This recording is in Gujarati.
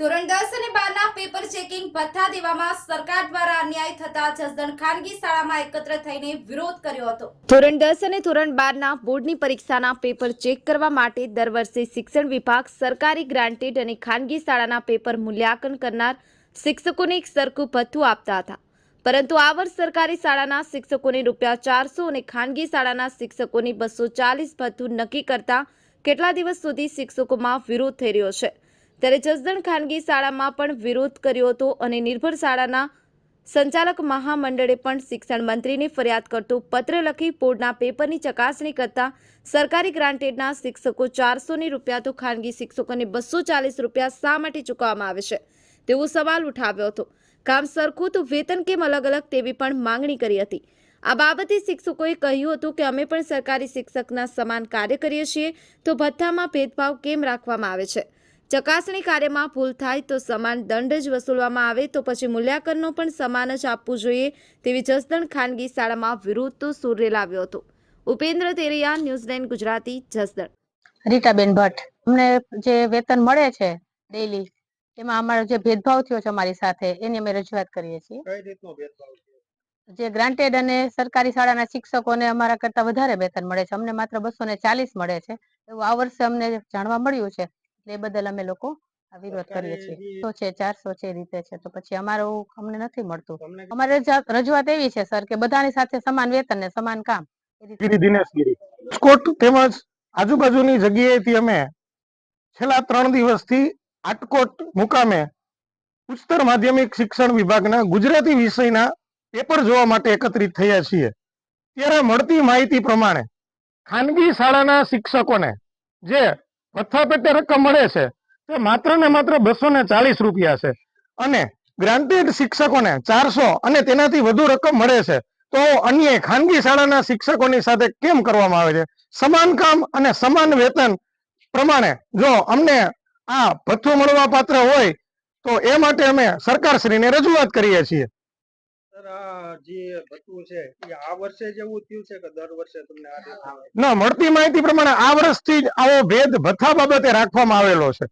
ધોરણ 10 અને 12 પેપર ચેકિંગ ભથ્થા દેવામાં સરકાર દ્વારા અન્યાય થતા જસદણ ખાનગી શાળામાં એકત્ર થઈને વિરોધ કર્યો હતો। ધોરણ 10 અને ધોરણ 12 બોર્ડની પરીક્ષાના પેપર ચેક કરવા માટે દર વર્ષે શિક્ષણ વિભાગ સરકારી ગ્રાન્ટેડ અને ખાનગી શાળાના પેપર મૂલ્યાંકન કરનાર શિક્ષકોને એક સરખું ભથ્થું આપતા હતા, પરંતુ આ વર્ષ સરકારી શાળાના શિક્ષકોને ₹400 અને ખાનગી શાળાના શિક્ષકોને ₹240 ભથ્થું નક્કી કરતા કેટલા દિવસ સુધી શિક્ષકોમાં વિરોધ થઈ રહ્યો છે। ત્યારે જસદણ ખાનગી શાળામાં પણ વિરોધ કર્યો હતો અને નિર્ભર શાળાના સંચાલક મહામંડળે પણ શિક્ષણ મંત્રીને ફરિયાદ કરતો પત્ર લખી બોર્ડના પેપરની ચકાસણી કરતા સરકારી ગ્રાન્ટેડના શિક્ષકો ₹400 તો ખાનગી શિક્ષકોને ₹240 શા માટે ચૂકવવામાં આવે છે તેવો સવાલ ઉઠાવ્યો હતો। કામ સરખું તો વેતન કેમ અલગ અલગ તેવી પણ માંગણી કરી હતી। આ બાબતે શિક્ષકોએ કહ્યું હતું કે અમે પણ સરકારી શિક્ષકના સમાન કાર્ય કરીએ છીએ, તો ભથ્થામાં ભેદભાવ કેમ રાખવામાં આવે છે? ચકાસણી કાર્યમાં ભૂલ થાય તો સમાન દંડ જ વસૂલવામાં આવે તો પછી મૂલ્યાંકનનો પણ સમાન જ આપવું જોઈએ તેવી જસદણ ખાનગી શાળામાં વિરોધ તો સૂર રેલાવ્યો હતો। ઉપેન્દ્ર તેરિયા, ન્યૂઝ 9 ગુજરાતી, જસદણ। રીટાબેન ભટ્ટ, અમને જે વેતન મળે છે ડેઈલી, એમાં અમારો જે ભેદભાવ થયો છે અમારી સાથે, એની અમે રજૂઆત કરીએ છીએ। કઈ રીતનો ભેદભાવ છે? જે ગ્રાન્ટેડ અને સરકારી શાળાના શિક્ષકોને અમારા કરતા વધારે વેતન મળે છે, અમને માત્ર 240 મળે છે, એવું આ વર્ષે અમને જાણવા મળ્યું છે। એ બદલ અમે લોકો આ વિરોધ કરીએ છીએ। તો છે 400 છે, રીતે છે, તો પછી અમારું અમને નથી મળતું। અમારી રજૂઆત એવી છે સર કે બધાની સાથે સમાન વેતન ને સમાન કામ। દિનેશગીરી રાજકોટ તેમજ આજુબાજુની જગ્યાએથી અમે છેલ્લા 3 દિવસથી આટકોટ મુકામે ઉચ્ચતર માધ્યમિક શિક્ષણ વિભાગના ગુજરાતી વિષયના પેપર જોવા માટે એકત્રિત થયા છીએ। ત્યારે મળતી માહિતી પ્રમાણે ખાનગી શાળાના શિક્ષકોને જે ભથ્થા પેટે રકમ મળે છે તે માત્ર ને માત્ર ₹240 છે અને ગ્રાન્ટેડ શિક્ષકોને 400 અને તેનાથી વધુ રકમ મળે છે। તો અન્ય ખાનગી શાળાના શિક્ષકોની સાથે કેમ કરવામાં આવે છે? સમાન કામ અને સમાન વેતન પ્રમાણે જો અમને આ ભથ્થું મળવા પાત્ર હોય તો એ માટે અમે સરકારશ્રીને રજૂઆત કરીએ છીએ। સર, આ જે ભથ્થું છે એ આ વર્ષે જ એવું થયું છે કે દર વર્ષે તમને આ રીતે આવે છે? ના, મળતી માહિતી પ્રમાણે આ વર્ષથી જ આવો ભેદ ભથ્થા બાબતે રાખવામાં આવેલો છે।